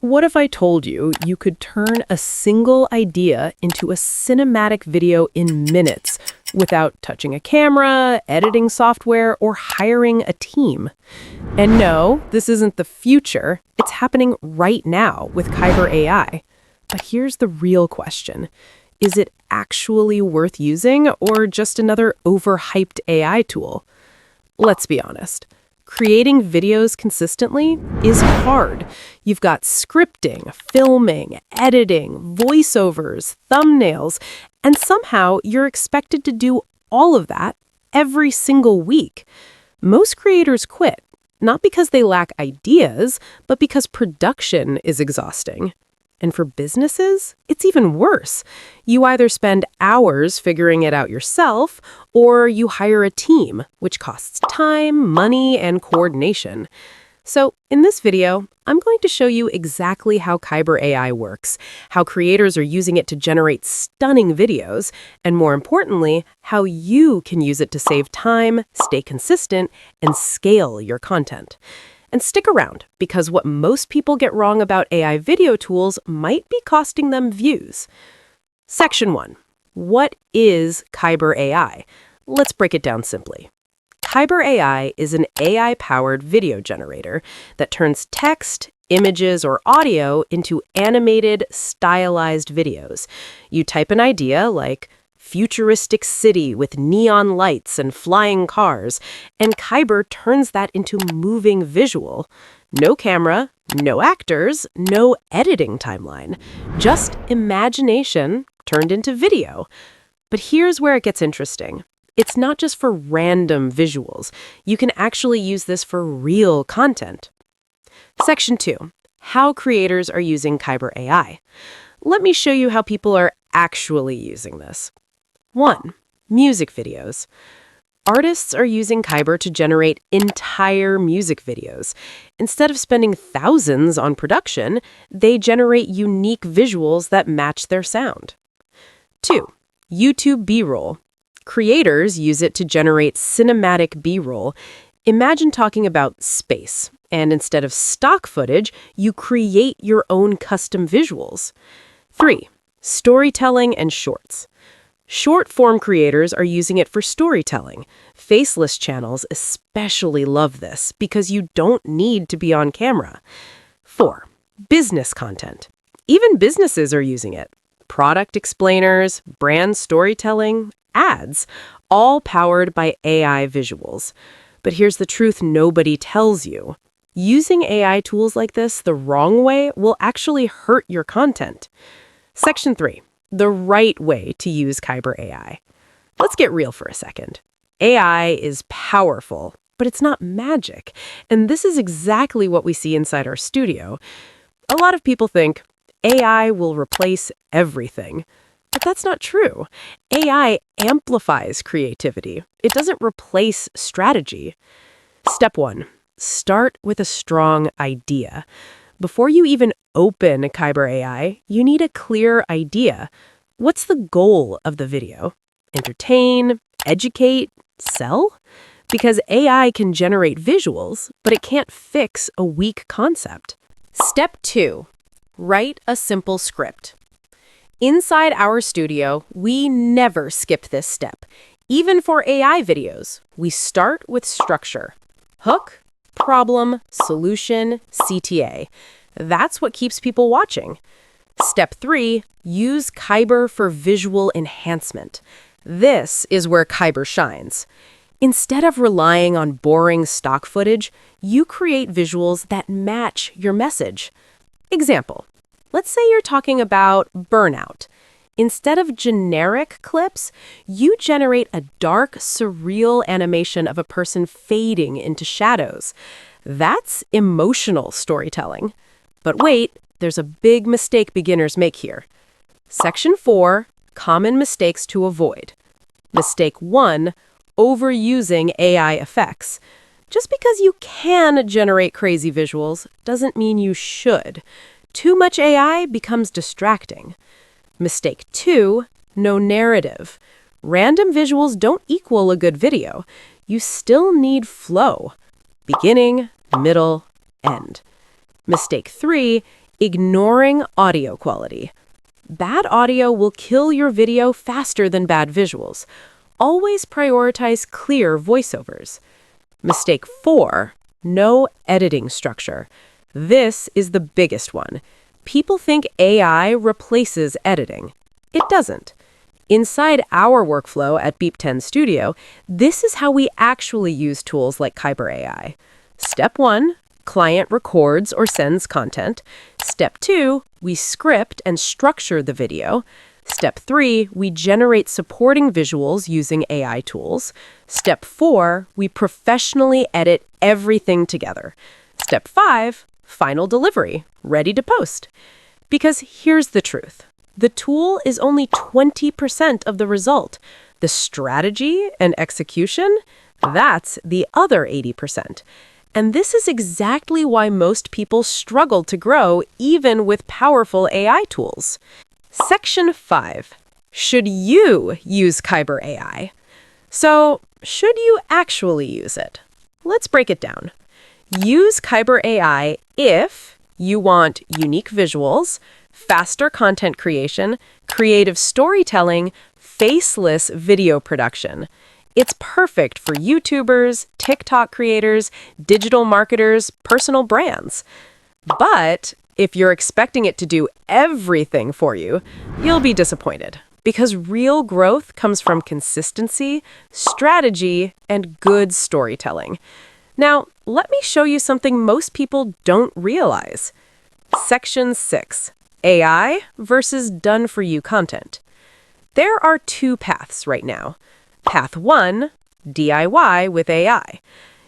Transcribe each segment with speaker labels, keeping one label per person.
Speaker 1: What if I told you you could turn a single idea into a cinematic video in minutes without touching a camera, editing software, or hiring a team? And no, this isn't the future. It's happening right now with Kaiber AI. But here's the real question. Is it actually worth using or just another overhyped AI tool? Let's be honest. Creating videos consistently is hard. You've got scripting, filming, editing, voiceovers, thumbnails, and somehow you're expected to do all of that every single week. Most creators quit, not because they lack ideas, but because production is exhausting. And for businesses, it's even worse. You either spend hours figuring it out yourself, or you hire a team, which costs time, money, and coordination. So in this video, I'm going to show you exactly how Kaiber AI works, how creators are using it to generate stunning videos, and more importantly, how you can use it to save time, stay consistent, and scale your content. And stick around, because what most people get wrong about AI video tools might be costing them views. Section 1. What is Kaiber AI? Let's break it down simply. Kaiber AI is an AI-powered video generator that turns text, images, or audio into animated, stylized videos. You type an idea like futuristic city with neon lights and flying cars, and Kaiber turns that into moving visual. No camera, no actors, no editing timeline. Just imagination turned into video. But here's where it gets interesting. It's not just for random visuals. You can actually use this for real content. Section 2. How creators are using Kaiber AI. Let me show you how people are actually using this. 1. Music videos. Artists are using Kaiber to generate entire music videos. Instead of spending thousands on production, they generate unique visuals that match their sound. 2. YouTube B-roll. Creators use it to generate cinematic B-roll. Imagine talking about space, and instead of stock footage, you create your own custom visuals. 3. Storytelling and shorts. Short-form creators are using it for storytelling. Faceless channels especially love this because you don't need to be on camera. 4. Business content. Even businesses are using it. Product explainers, brand storytelling, ads, all powered by AI visuals. But here's the truth nobody tells you. Using AI tools like this the wrong way will actually hurt your content. Section 3. The right way to use Kaiber AI. Let's get real for a second. AI is powerful, but it's not magic. And this is exactly what we see inside our studio. A lot of people think AI will replace everything. But that's not true. AI amplifies creativity. It doesn't replace strategy. Step 1. Start with a strong idea. Before you even open Kaiber AI, you need a clear idea. What's the goal of the video? Entertain, educate, sell? Because AI can generate visuals, but it can't fix a weak concept. Step 2. Write a simple script. Inside our studio, we never skip this step. Even for AI videos, we start with structure. Hook, problem, solution, CTA. That's what keeps people watching. Step 3, use Kaiber for visual enhancement. This is where Kaiber shines. Instead of relying on boring stock footage, you create visuals that match your message. Example, let's say you're talking about burnout. Instead of generic clips, you generate a dark, surreal animation of a person fading into shadows. That's emotional storytelling. But wait, there's a big mistake beginners make here. Section 4, common mistakes to avoid. Mistake 1, overusing AI effects. Just because you can generate crazy visuals doesn't mean you should. Too much AI becomes distracting. Mistake 2, no narrative. Random visuals don't equal a good video. You still need flow. Beginning, middle, end. Mistake 3, Ignoring audio quality. Bad audio will kill your video faster than bad visuals. Always prioritize clear voiceovers. Mistake 4, no editing structure. This is the biggest one. People think AI replaces editing. It doesn't. Inside our workflow at Beep 10 Studio, this is how we actually use tools like Kaiber AI. Step 1, client records or sends content. Step 2, we script and structure the video. Step 3, we generate supporting visuals using AI tools. Step 4, we professionally edit everything together. Step 5, final delivery, ready to post. Because here's the truth. The tool is only 20% of the result. The strategy and execution, that's the other 80%. And this is exactly why most people struggle to grow even with powerful AI tools. Section 5. Should you use Kaiber AI? So, should you actually use it? Let's break it down. Use Kaiber AI if you want unique visuals, faster content creation, creative storytelling, faceless video production. It's perfect for YouTubers, TikTok creators, digital marketers, personal brands. But if you're expecting it to do everything for you, you'll be disappointed. Because real growth comes from consistency, strategy, and good storytelling. Now, let me show you something most people don't realize. Section 6. AI versus done-for-you content. There are two paths right now. Path 1, DIY with AI.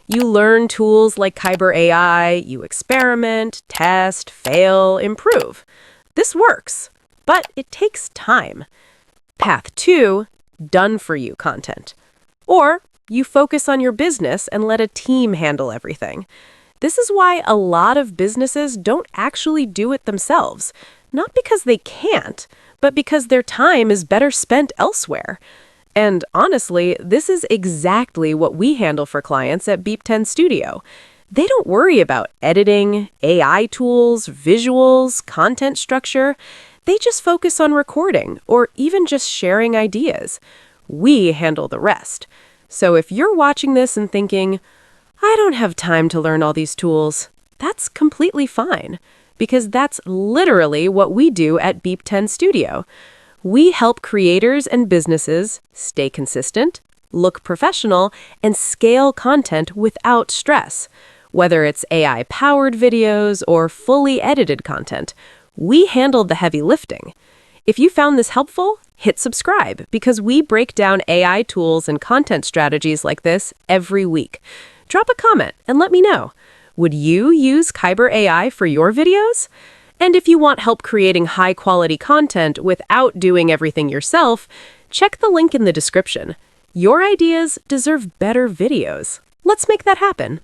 Speaker 1: You learn tools like Kaiber AI, you experiment, test, fail, improve. This works, but it takes time. Path 2, done-for-you content. Or you focus on your business and let a team handle everything. This is why a lot of businesses don't actually do it themselves. Not because they can't, but because their time is better spent elsewhere. And honestly, this is exactly what we handle for clients at Beep 10 Studio. They don't worry about editing, AI tools, visuals, content structure. They just focus on recording or even just sharing ideas. We handle the rest. So if you're watching this and thinking, I don't have time to learn all these tools, that's completely fine. Because that's literally what we do at Beep 10 Studio. We help creators and businesses stay consistent, look professional, and scale content without stress. Whether it's AI-powered videos or fully edited content, we handle the heavy lifting. If you found this helpful, hit subscribe because we break down AI tools and content strategies like this every week. Drop a comment and let me know. Would you use Kaiber AI for your videos? And if you want help creating high-quality content without doing everything yourself, check the link in the description. Your ideas deserve better videos. Let's make that happen.